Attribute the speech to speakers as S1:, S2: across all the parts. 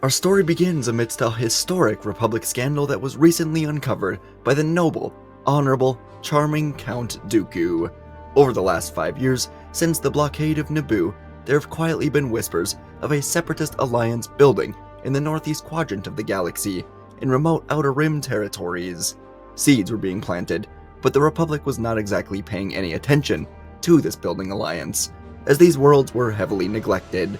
S1: Our story begins amidst a historic Republic scandal that was recently uncovered by the noble, honorable, charming Count Dooku. Over the last 5 years, since the blockade of Naboo, there have quietly been whispers of a separatist alliance building in the northeast quadrant of the galaxy, in remote Outer Rim territories. Seeds were being planted, but the Republic was not exactly paying any attention to this building alliance, as these worlds were heavily neglected.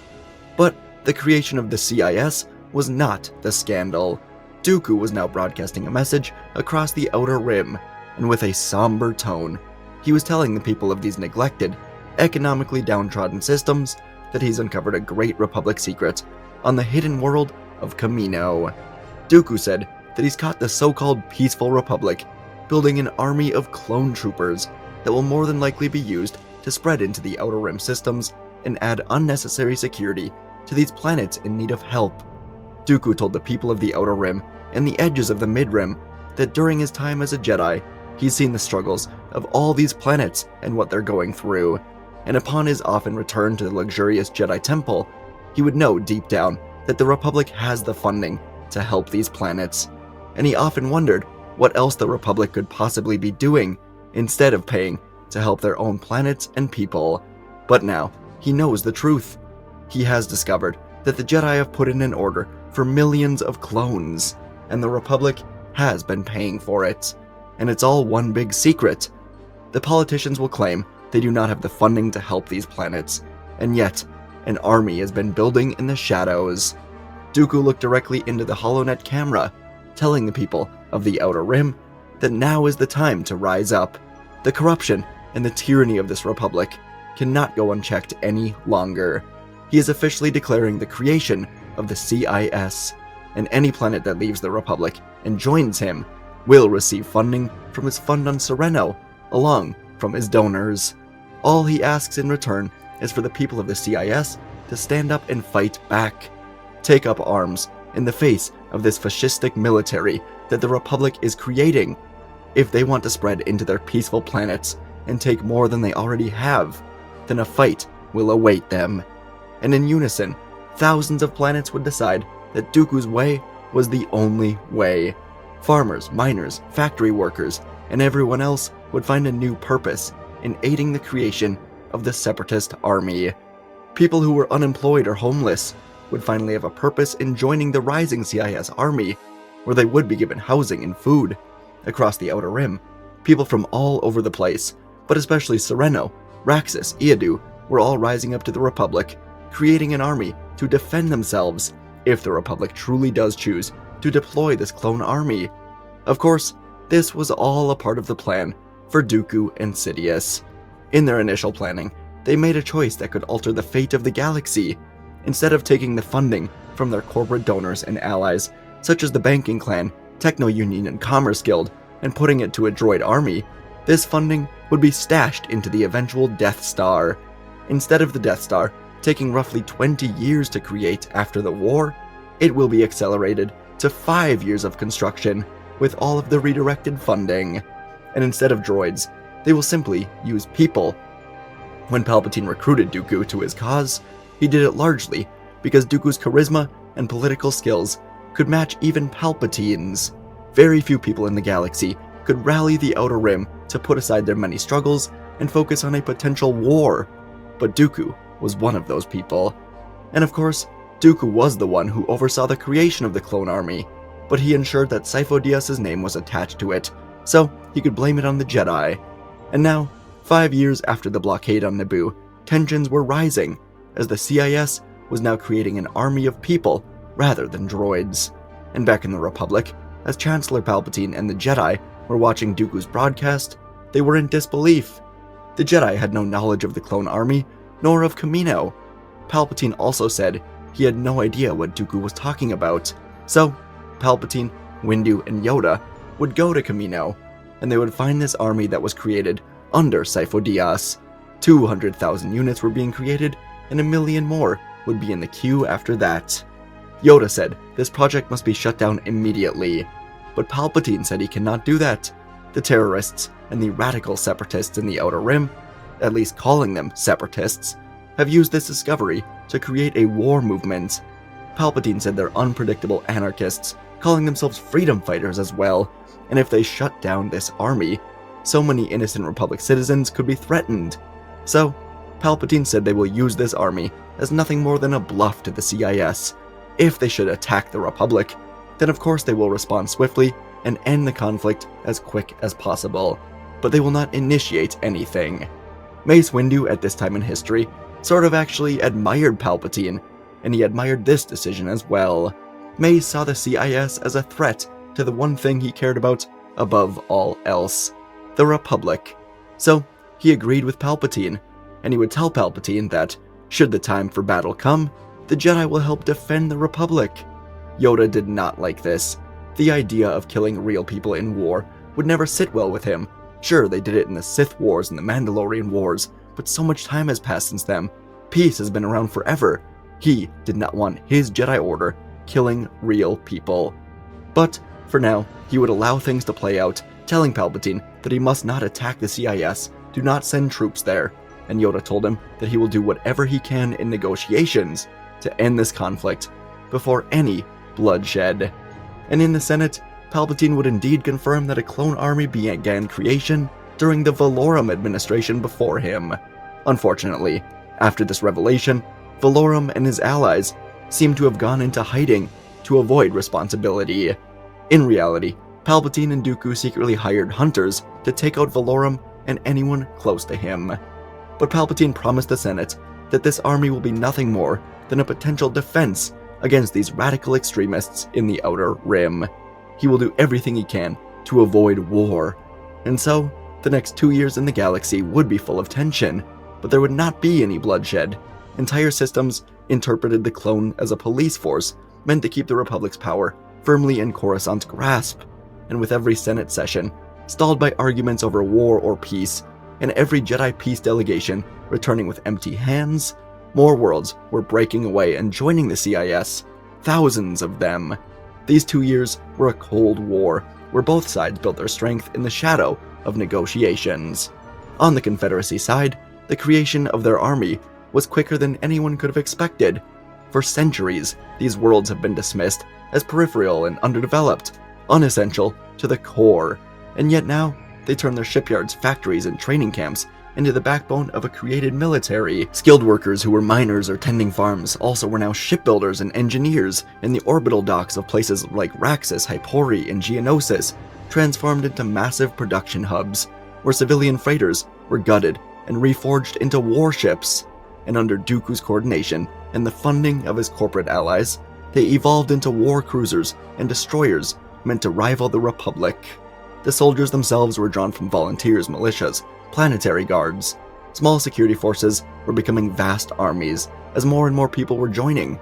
S1: But the creation of the CIS was not the scandal. Dooku was now broadcasting a message across the Outer Rim, and with a somber tone, he was telling the people of these neglected, economically downtrodden systems that he's uncovered a great Republic secret on the hidden world of Kamino. Dooku said that he's caught the so-called peaceful Republic building an army of clone troopers that will more than likely be used to spread into the Outer Rim systems and add unnecessary security to these planets in need of help. Dooku told the people of the Outer Rim and the edges of the Mid-Rim that during his time as a Jedi, he's seen the struggles of all these planets and what they're going through, and upon his often return to the luxurious Jedi Temple, he would know deep down that the Republic has the funding to help these planets, and he often wondered what else the Republic could possibly be doing instead of paying to help their own planets and people. But now, he knows the truth. He has discovered that the Jedi have put in an order for millions of clones, and the Republic has been paying for it. And it's all one big secret. The politicians will claim they do not have the funding to help these planets, and yet, an army has been building in the shadows. Dooku looked directly into the HoloNet camera, telling the people of the Outer Rim that now is the time to rise up. The corruption and the tyranny of this Republic cannot go unchecked any longer. He is officially declaring the creation of the CIS, and any planet that leaves the Republic and joins him will receive funding from his fund on Sereno, along from his donors. All he asks in return is for the people of the CIS to stand up and fight back, take up arms in the face of this fascistic military that the Republic is creating. If they want to spread into their peaceful planets and take more than they already have, then a fight will await them. And in unison, thousands of planets would decide that Dooku's way was the only way. Farmers, miners, factory workers, and everyone else would find a new purpose in aiding the creation of the Separatist army. People who were unemployed or homeless would finally have a purpose in joining the rising CIS army, where they would be given housing and food. Across the Outer Rim, people from all over the place, but especially Sereno, Raxus, Iadu, were all rising up to the Republic, creating an army to defend themselves if the Republic truly does choose to deploy this clone army. Of course, this was all a part of the plan for Dooku and Sidious. In their initial planning, they made a choice that could alter the fate of the galaxy. Instead of taking the funding from their corporate donors and allies, such as the Banking Clan, Techno Union, and Commerce Guild, and putting it to a droid army, this funding would be stashed into the eventual Death Star. Instead of the Death Star taking roughly 20 years to create after the war, it will be accelerated to 5 years of construction with all of the redirected funding. And instead of droids, they will simply use people. When Palpatine recruited Dooku to his cause, he did it largely because Dooku's charisma and political skills could match even Palpatine's. Very few people in the galaxy could rally the Outer Rim to put aside their many struggles and focus on a potential war, but Dooku was one of those people. And of course, Dooku was the one who oversaw the creation of the clone army, but he ensured that Sifo Dyas's name was attached to it, so he could blame it on the Jedi. And now, 5 years after the blockade on Naboo, tensions were rising, as the CIS was now creating an army of people rather than droids. And back in the Republic, as Chancellor Palpatine and the Jedi were watching Dooku's broadcast, they were in disbelief. The Jedi had no knowledge of the clone army, nor of Kamino. Palpatine also said he had no idea what Dooku was talking about, so Palpatine, Windu, and Yoda would go to Kamino, and they would find this army that was created under Sifo Dyas. 200,000 units were being created, and 1 million more would be in the queue after that. Yoda said this project must be shut down immediately, but Palpatine said he cannot do that. The terrorists and the radical separatists in the Outer Rim, at least calling them separatists, have used this discovery to create a war movement. Palpatine said they're unpredictable anarchists, calling themselves freedom fighters as well, and if they shut down this army, so many innocent Republic citizens could be threatened. So, Palpatine said they will use this army as nothing more than a bluff to the CIS. If they should attack the Republic, then of course they will respond swiftly and end the conflict as quick as possible, but they will not initiate anything. Mace Windu at this time in history sort of actually admired Palpatine, and he admired this decision as well. Mace saw the CIS as a threat to the one thing he cared about above all else, the Republic. So he agreed with Palpatine, and he would tell Palpatine that, should the time for battle come, the Jedi will help defend the Republic. Yoda did not like this. The idea of killing real people in war would never sit well with him. Sure, they did it in the Sith Wars and the Mandalorian Wars, but so much time has passed since then. Peace has been around forever. He did not want his Jedi Order killing real people. But, for now, he would allow things to play out, telling Palpatine that he must not attack the CIS, do not send troops there, and Yoda told him that he will do whatever he can in negotiations to end this conflict before any bloodshed. And in the Senate, Palpatine would indeed confirm that a clone army began creation during the Valorum administration before him. Unfortunately, after this revelation, Valorum and his allies seem to have gone into hiding to avoid responsibility. In reality, Palpatine and Dooku secretly hired hunters to take out Valorum and anyone close to him. But Palpatine promised the Senate that this army will be nothing more than a potential defense against these radical extremists in the Outer Rim. He will do everything he can to avoid war. And so, the next 2 years in the galaxy would be full of tension, but there would not be any bloodshed. Entire systems interpreted the clone as a police force meant to keep the Republic's power firmly in Coruscant's grasp, and with every Senate session stalled by arguments over war or peace, and every Jedi peace delegation returning with empty hands, more worlds were breaking away and joining the CIS, thousands of them. These 2 years were a cold war, where both sides built their strength in the shadow of negotiations. On the Confederacy side, the creation of their army was quicker than anyone could have expected. For centuries, these worlds have been dismissed as peripheral and underdeveloped, unessential to the core, and yet now they turn their shipyards, factories, and training camps into the backbone of a created military. Skilled workers who were miners or tending farms also were now shipbuilders and engineers, and the orbital docks of places like Raxus, Hypori, and Geonosis transformed into massive production hubs, where civilian freighters were gutted and reforged into warships. And under Dooku's coordination and the funding of his corporate allies, they evolved into war cruisers and destroyers meant to rival the Republic. The soldiers themselves were drawn from volunteers, militias, planetary guards. Small security forces were becoming vast armies as more and more people were joining.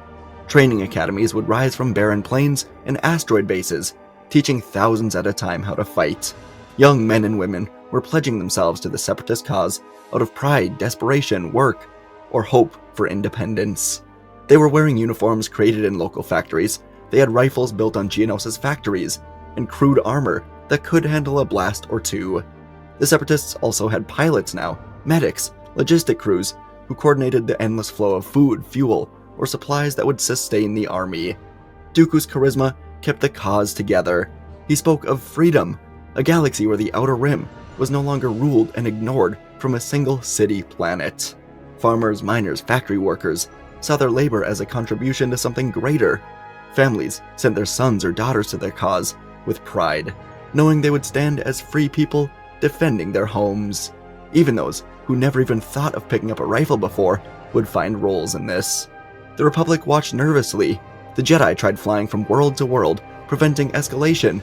S1: Training academies would rise from barren plains and asteroid bases, teaching thousands at a time how to fight. Young men and women were pledging themselves to the separatist cause out of pride, desperation, work, or hope for independence. They were wearing uniforms created in local factories. They had rifles built on Geonosis factories and crude armor that could handle a blast or two. The Separatists also had pilots now, medics, logistic crews, who coordinated the endless flow of food, fuel, or supplies that would sustain the army. Dooku's charisma kept the cause together. He spoke of freedom, a galaxy where the Outer Rim was no longer ruled and ignored from a single city planet. Farmers, miners, factory workers saw their labor as a contribution to something greater. Families sent their sons or daughters to their cause with pride, knowing they would stand as free people defending their homes. Even those who never even thought of picking up a rifle before would find roles in this. The Republic watched nervously. The Jedi tried flying from world to world, preventing escalation,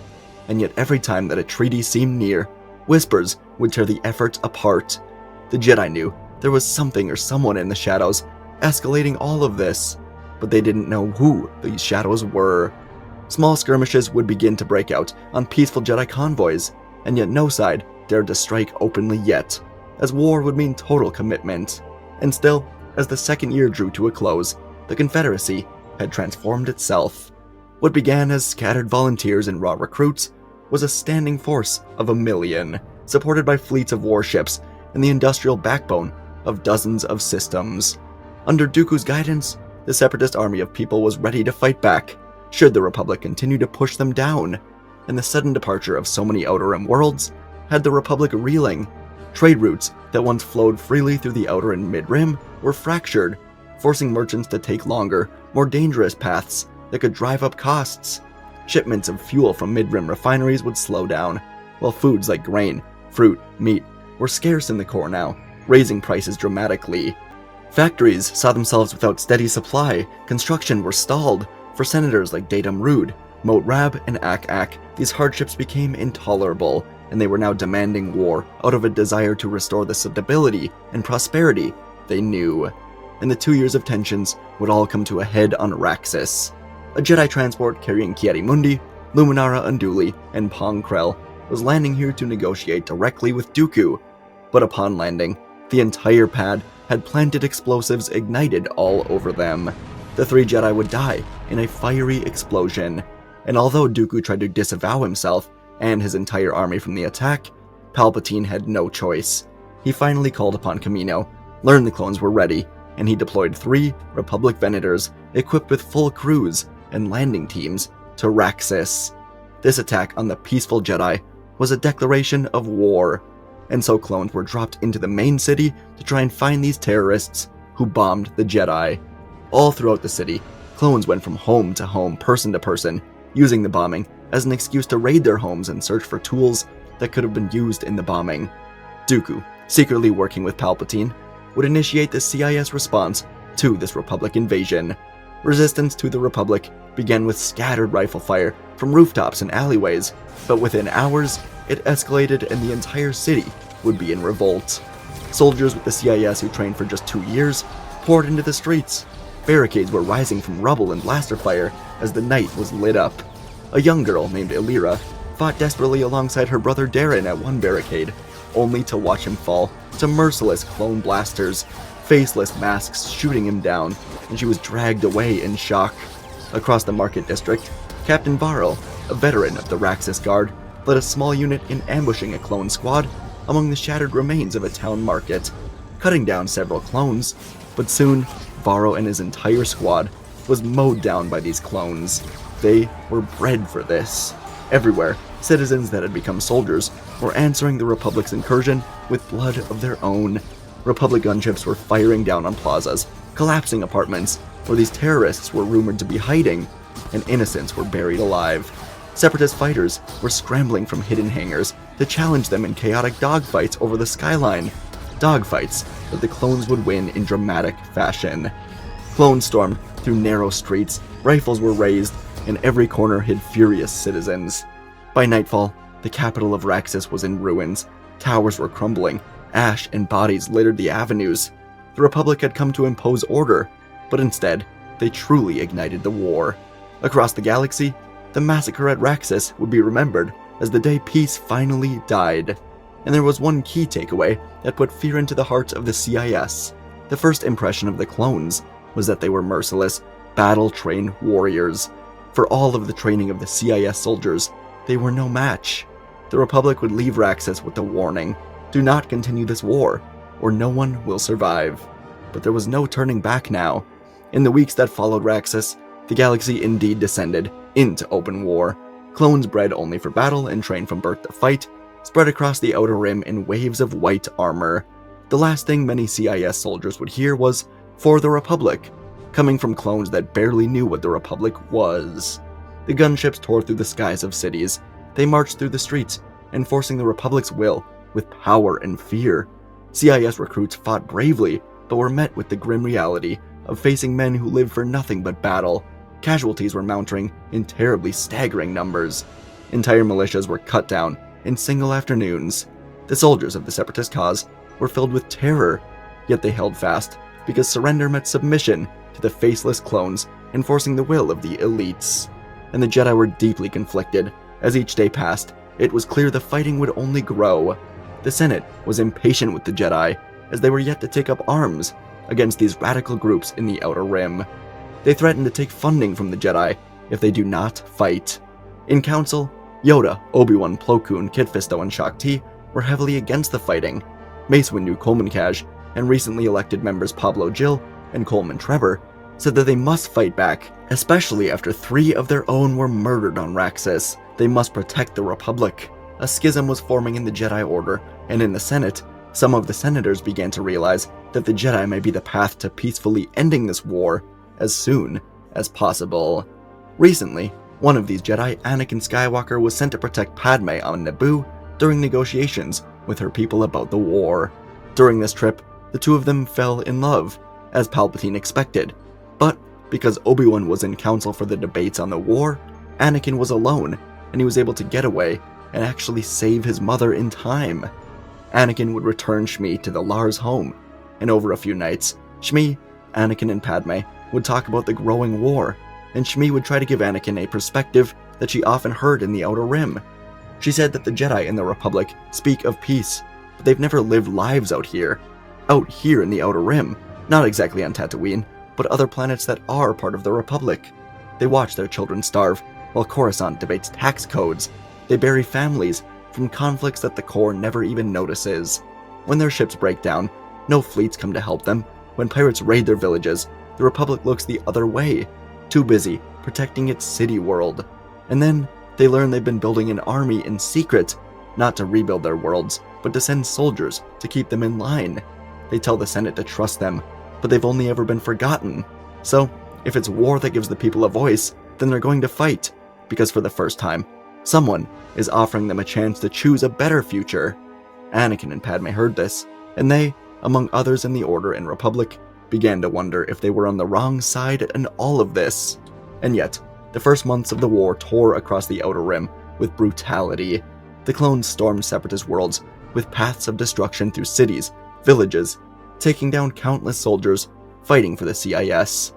S1: and yet every time that a treaty seemed near, whispers would tear the effort apart. The Jedi knew there was something or someone in the shadows escalating all of this, but they didn't know who these shadows were. Small skirmishes would begin to break out on peaceful Jedi convoys, and yet no side dared to strike openly yet, as war would mean total commitment. And still, as the second year drew to a close, the Confederacy had transformed itself. What began as scattered volunteers and raw recruits was a standing force of 1 million, supported by fleets of warships and the industrial backbone of dozens of systems. Under Dooku's guidance, The Separatist army of people was ready to fight back, should the Republic continue to push them down, and the sudden departure of so many Outer Rim worlds had the Republic reeling. Trade routes that once flowed freely through the Outer and Mid-Rim were fractured, forcing merchants to take longer, more dangerous paths that could drive up costs. Shipments of fuel from Mid-Rim refineries would slow down, while foods like grain, fruit, meat were scarce in the core now, raising prices dramatically. Factories saw themselves without steady supply, construction were stalled. For senators like Datum Rude, Moat Rab, and Ak, these hardships became intolerable, and they were now demanding war out of a desire to restore the stability and prosperity they knew. And the 2 years of tensions would all come to a head on Raxus. A Jedi transport carrying Kiadi-Mundi, Luminara Unduli, and Pong Krell was landing here to negotiate directly with Dooku. But upon landing, the entire pad had planted explosives ignited all over them. The 3 Jedi would die in a fiery explosion, and although Dooku tried to disavow himself and his entire army from the attack, Palpatine had no choice. He finally called upon Kamino, learned the clones were ready, and he deployed 3 Republic Venators equipped with full crews and landing teams to Raxus. This attack on the peaceful Jedi was a declaration of war, and so clones were dropped into the main city to try and find these terrorists who bombed the Jedi. All throughout the city, clones went from home to home, person to person, using the bombing as an excuse to raid their homes and search for tools that could have been used in the bombing. Dooku, secretly working with Palpatine, would initiate the CIS response to this Republic invasion. Resistance to the Republic began with scattered rifle fire from rooftops and alleyways, but within hours, it escalated and the entire city would be in revolt. Soldiers with the CIS who trained for just 2 years poured into the streets. Barricades were rising from rubble and blaster fire as the night was lit up. A young girl named Illyra fought desperately alongside her brother Darren at one barricade, only to watch him fall to merciless clone blasters, faceless masks shooting him down, and she was dragged away in shock. Across the market district, Captain Varro, a veteran of the Raxus Guard, led a small unit in ambushing a clone squad among the shattered remains of a town market, cutting down several clones, but soon Varro and his entire squad was mowed down by these clones. They were bred for this. Everywhere, citizens that had become soldiers were answering the Republic's incursion with blood of their own. Republic gunships were firing down on plazas, collapsing apartments where these terrorists were rumored to be hiding, and innocents were buried alive. Separatist fighters were scrambling from hidden hangars to challenge them in chaotic dogfights over the skyline. Dogfights that the clones would win in dramatic fashion. Clones stormed through narrow streets, rifles were raised, and every corner hid furious citizens. By nightfall, the capital of Raxus was in ruins. Towers were crumbling, ash and bodies littered the avenues. The Republic had come to impose order, but instead, they truly ignited the war. Across the galaxy, the massacre at Raxus would be remembered as the day peace finally died. And there was one key takeaway that put fear into the hearts of the CIS. The first impression of the clones was that they were merciless, battle-trained warriors. For all of the training of the CIS soldiers, they were no match. The Republic would leave Raxus with the warning, do not continue this war, or no one will survive. But there was no turning back now. In the weeks that followed Raxus, the galaxy indeed descended into open war. Clones bred only for battle and trained from birth to fight spread across the Outer Rim in waves of white armor. The last thing many CIS soldiers would hear was, "For the Republic," coming from clones that barely knew what the Republic was. The gunships tore through the skies of cities. They marched through the streets, enforcing the Republic's will with power and fear. CIS recruits fought bravely, but were met with the grim reality of facing men who lived for nothing but battle. Casualties were mounting in terribly staggering numbers. Entire militias were cut down in single afternoons. The soldiers of the Separatist cause were filled with terror, yet they held fast because surrender meant submission to the faceless clones enforcing the will of the elites. And the Jedi were deeply conflicted. As each day passed, it was clear the fighting would only grow. The Senate was impatient with the Jedi, as they were yet to take up arms against these radical groups in the Outer Rim. They threatened to take funding from the Jedi if they do not fight. In council, Yoda, Obi-Wan, Plo Koon, Kit Fisto, and Shaak Ti were heavily against the fighting. Mace Windu, Coleman Kaj, and recently elected members Pablo Jill and Coleman Trevor said that they must fight back, especially after 3 of their own were murdered on Raxus. They must protect the Republic. A schism was forming in the Jedi Order, and in the Senate, some of the senators began to realize that the Jedi may be the path to peacefully ending this war as soon as possible. Recently, one of these Jedi, Anakin Skywalker, was sent to protect Padme on Naboo during negotiations with her people about the war. During this trip, the two of them fell in love, as Palpatine expected, but because Obi-Wan was in council for the debates on the war, Anakin was alone, and he was able to get away and actually save his mother in time. Anakin would return Shmi to the Lars home, and over a few nights, Shmi, Anakin, and Padme would talk about the growing war, and Shmi would try to give Anakin a perspective that she often heard in the Outer Rim. She said that the Jedi in the Republic speak of peace, but they've never lived lives out here in the Outer Rim, not exactly on Tatooine, but other planets that are part of the Republic. They watch their children starve, while Coruscant debates tax codes. They bury families from conflicts that the core never even notices. When their ships break down, no fleets come to help them. When pirates raid their villages, the Republic looks the other way, too busy protecting its city world. And then they learn they've been building an army in secret, not to rebuild their worlds, but to send soldiers to keep them in line. They tell the Senate to trust them, but they've only ever been forgotten. So, if it's war that gives the people a voice, then they're going to fight, because for the first time, someone is offering them a chance to choose a better future. Anakin and Padme heard this, and they, among others in the Order and Republic, began to wonder if they were on the wrong side in all of this. And yet, the first months of the war tore across the Outer Rim with brutality. The clones stormed Separatist worlds with paths of destruction through cities, villages, taking down countless soldiers fighting for the CIS.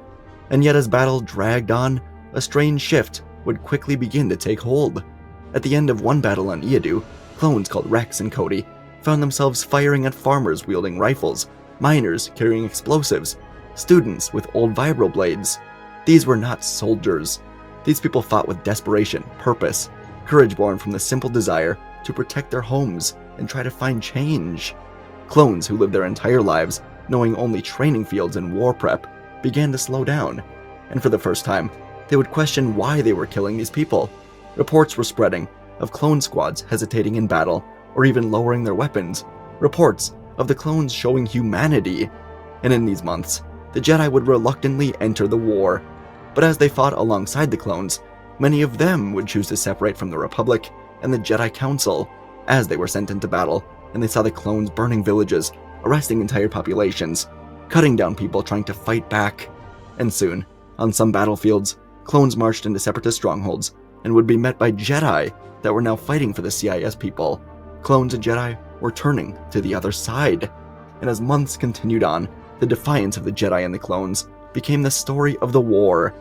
S1: And yet as battle dragged on, a strange shift would quickly begin to take hold. At the end of one battle on Iadu, clones called Rex and Cody found themselves firing at farmers wielding rifles, miners carrying explosives, students with old vibroblades. These were not soldiers. These people fought with desperation, purpose, courage born from the simple desire to protect their homes and try to find change. Clones who lived their entire lives knowing only training fields and war prep began to slow down, and for the first time, they would question why they were killing these people. Reports were spreading of clone squads hesitating in battle or even lowering their weapons, reports of the clones showing humanity. And in these months, the Jedi would reluctantly enter the war, but as they fought alongside the clones, many of them would choose to separate from the Republic and the Jedi Council. As they were sent into battle, and they saw the clones burning villages, arresting entire populations, cutting down people trying to fight back. And soon, on some battlefields, clones marched into Separatist strongholds and would be met by Jedi that were now fighting for the CIS people. Clones and Jedi were turning to the other side. And as months continued on, the defiance of the Jedi and the clones became the story of the war.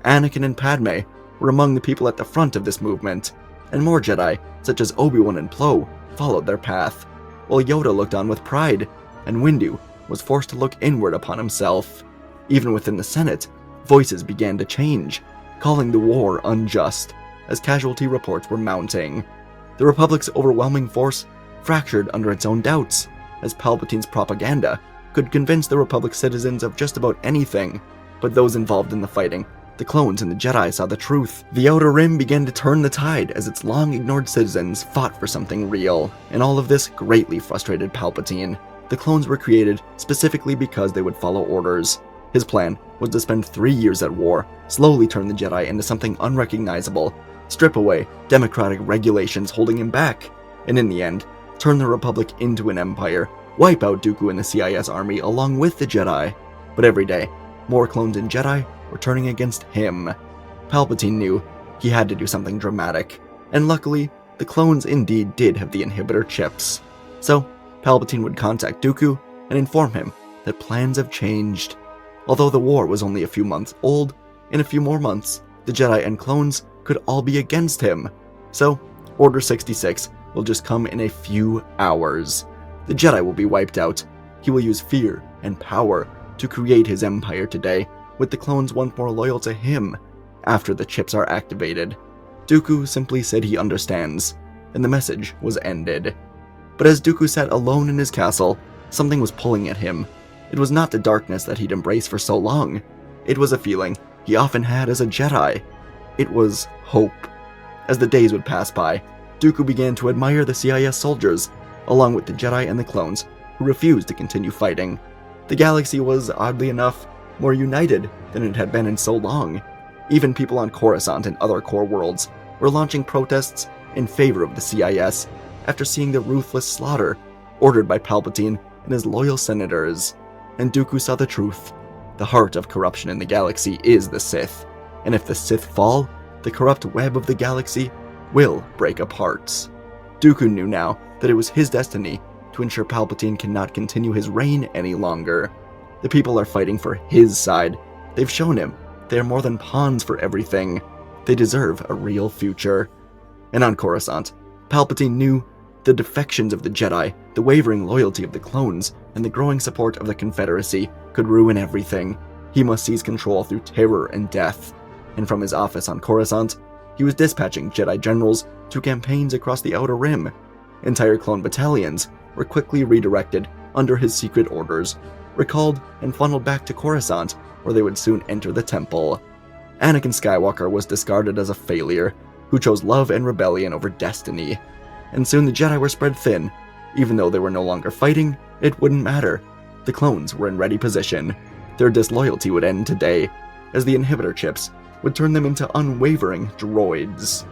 S1: Anakin and Padme were among the people at the front of this movement, and more Jedi, such as Obi-Wan and Plo, followed their path, while Yoda looked on with pride, and Windu was forced to look inward upon himself. Even within the Senate, voices began to change, calling the war unjust, as casualty reports were mounting. The Republic's overwhelming force fractured under its own doubts, as Palpatine's propaganda could convince the Republic citizens of just about anything, but those involved in the fighting, the clones and the Jedi, saw the truth. The Outer Rim began to turn the tide as its long-ignored citizens fought for something real, and all of this greatly frustrated Palpatine. The clones were created specifically because they would follow orders. His plan was to spend 3 years at war, slowly turn the Jedi into something unrecognizable, strip away democratic regulations holding him back, and in the end, turn the Republic into an empire, wipe out Dooku and the CIS army along with the Jedi. But every day, more clones and Jedi were turning against him. Palpatine knew he had to do something dramatic, and luckily, the clones indeed did have the inhibitor chips. So, Palpatine would contact Dooku and inform him that plans have changed. Although the war was only a few months old, in a few more months, the Jedi and clones could all be against him. So, Order 66 will just come in a few hours. The Jedi will be wiped out. He will use fear and power to create his empire today, with the clones once more loyal to him after the chips are activated. Dooku simply said he understands, and the message was ended. But as Dooku sat alone in his castle, something was pulling at him. It was not the darkness that he'd embraced for so long. It was a feeling he often had as a Jedi. It was hope. As the days would pass by, Dooku began to admire the CIS soldiers, along with the Jedi and the clones, who refused to continue fighting. The galaxy was, oddly enough, more united than it had been in so long. Even people on Coruscant and other core worlds were launching protests in favor of the CIS after seeing the ruthless slaughter ordered by Palpatine and his loyal senators. And Dooku saw the truth. The heart of corruption in the galaxy is the Sith, and if the Sith fall, the corrupt web of the galaxy will break apart. Dooku knew now that it was his destiny to ensure Palpatine cannot continue his reign any longer. The people are fighting for his side. They've shown him they are more than pawns for everything. They deserve a real future. And on Coruscant, Palpatine knew the defections of the Jedi, the wavering loyalty of the clones, and the growing support of the Confederacy could ruin everything. He must seize control through terror and death. And from his office on Coruscant, he was dispatching Jedi generals to campaigns across the Outer Rim. Entire clone battalions were quickly redirected under his secret orders, recalled and funneled back to Coruscant, where they would soon enter the temple. Anakin Skywalker was discarded as a failure, who chose love and rebellion over destiny. And soon the Jedi were spread thin. Even though they were no longer fighting, it wouldn't matter. The clones were in ready position. Their disloyalty would end today, as the inhibitor chips would turn them into unwavering droids.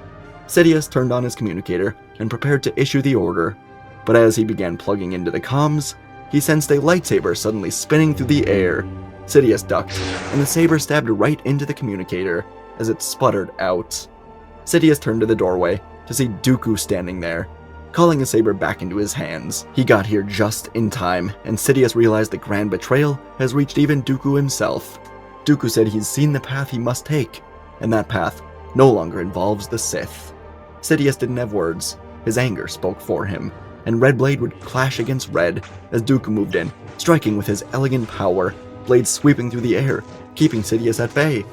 S1: Sidious turned on his communicator and prepared to issue the order, but as he began plugging into the comms, he sensed a lightsaber suddenly spinning through the air. Sidious ducked, and the saber stabbed right into the communicator as it sputtered out. Sidious turned to the doorway to see Dooku standing there, calling the saber back into his hands. He got here just in time, and Sidious realized the grand betrayal has reached even Dooku himself. Dooku said he's seen the path he must take, and that path no longer involves the Sith. Sidious didn't have words. His anger spoke for him, and red blade would clash against red as Dooku moved in, striking with his elegant power, blades sweeping through the air, keeping Sidious at bay.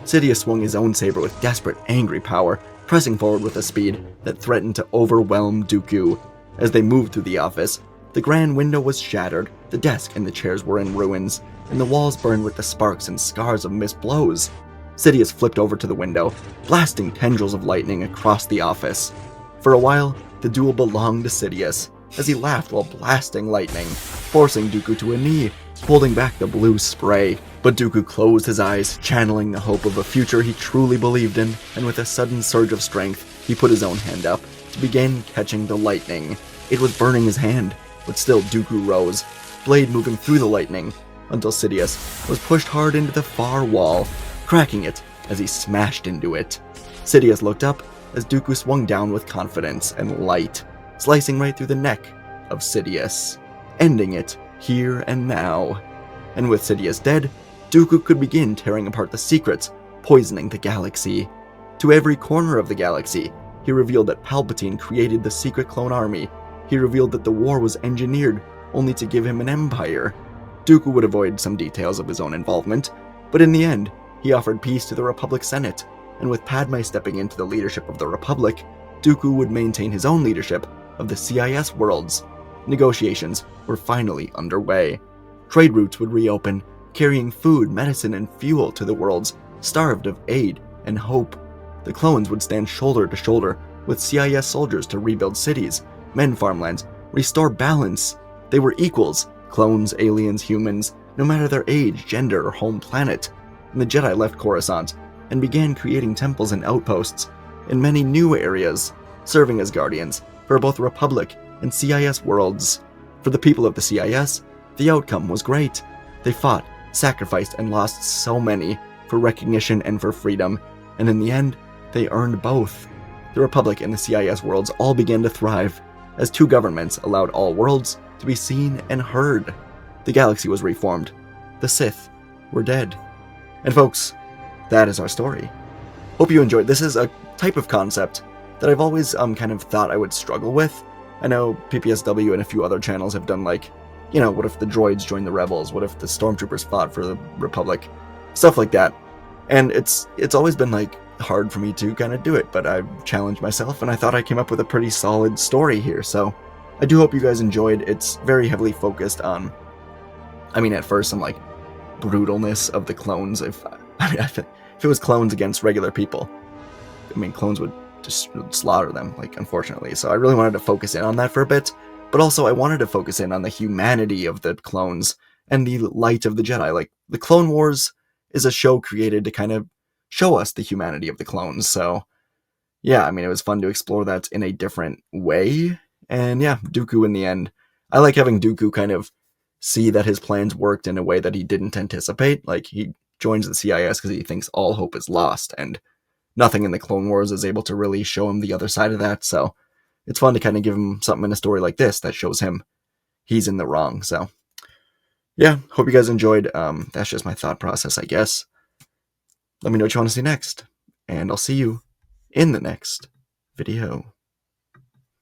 S1: Sidious swung his own saber with desperate, angry power, pressing forward with a speed that threatened to overwhelm Dooku. As they moved through the office, the grand window was shattered, the desk and the chairs were in ruins, and the walls burned with the sparks and scars of missed blows. Sidious flipped over to the window, blasting tendrils of lightning across the office. For a while, the duel belonged to Sidious, as he laughed while blasting lightning, forcing Dooku to a knee, holding back the blue spray. But Dooku closed his eyes, channeling the hope of a future he truly believed in, and with a sudden surge of strength, he put his own hand up to begin catching the lightning. It was burning his hand, but still Dooku rose, blade moving through the lightning, until Sidious was pushed hard into the far wall, cracking it as he smashed into it. Sidious looked up as Dooku swung down with confidence and light, slicing right through the neck of Sidious, ending it here and now. And with Sidious dead, Dooku could begin tearing apart the secrets, poisoning the galaxy. To every corner of the galaxy, he revealed that Palpatine created the secret clone army. He revealed that the war was engineered only to give him an empire. Dooku would avoid some details of his own involvement, but in the end, he offered peace to the Republic Senate, and with Padme stepping into the leadership of the Republic, Dooku would maintain his own leadership of the CIS worlds. Negotiations were finally underway. Trade routes would reopen, carrying food, medicine, and fuel to the worlds starved of aid and hope. The clones would stand shoulder to shoulder with CIS soldiers to rebuild cities, mend farmlands, restore balance. They were equals, clones, aliens, humans, no matter their age, gender, or home planet. And the Jedi left Coruscant and began creating temples and outposts in many new areas, serving as guardians for both Republic and CIS worlds. For the people of the CIS, the outcome was great. They fought, sacrificed, and lost so many for recognition and for freedom, and in the end, they earned both. The Republic and the CIS worlds all began to thrive, as two governments allowed all worlds to be seen and heard. The galaxy was reformed. The Sith were dead. And folks, that is our story. Hope you enjoyed. This is a type of concept that I've always kind of thought I would struggle with. I know PPSW and a few other channels have done like, you know, what if the droids joined the rebels? What if the stormtroopers fought for the Republic? Stuff like that. And it's always been like hard for me to kind of do it, but I've challenged myself and I thought I came up with a pretty solid story here. So I do hope you guys enjoyed. It's very heavily focused on, I mean, at first I'm like, brutalness of the clones. If it was clones against regular people, I mean, clones would just slaughter them, like, unfortunately. So I really wanted to focus in on that for a bit, but also I wanted to focus in on the humanity of the clones and the light of the Jedi. Like, the Clone Wars is a show created to kind of show us the humanity of the clones. So yeah, I mean, it was fun to explore that in a different way. And yeah, Dooku in the end. I like having Dooku kind of see that his plans worked in a way that he didn't anticipate. Like, he joins the CIS because he thinks all hope is lost, and nothing in the Clone Wars is able to really show him the other side of that. So it's fun to kind of give him something in a story like this that shows him he's in the wrong. So yeah, hope you guys enjoyed. That's just my thought process, I guess. Let me know what you want to see next, and I'll see you in the next video.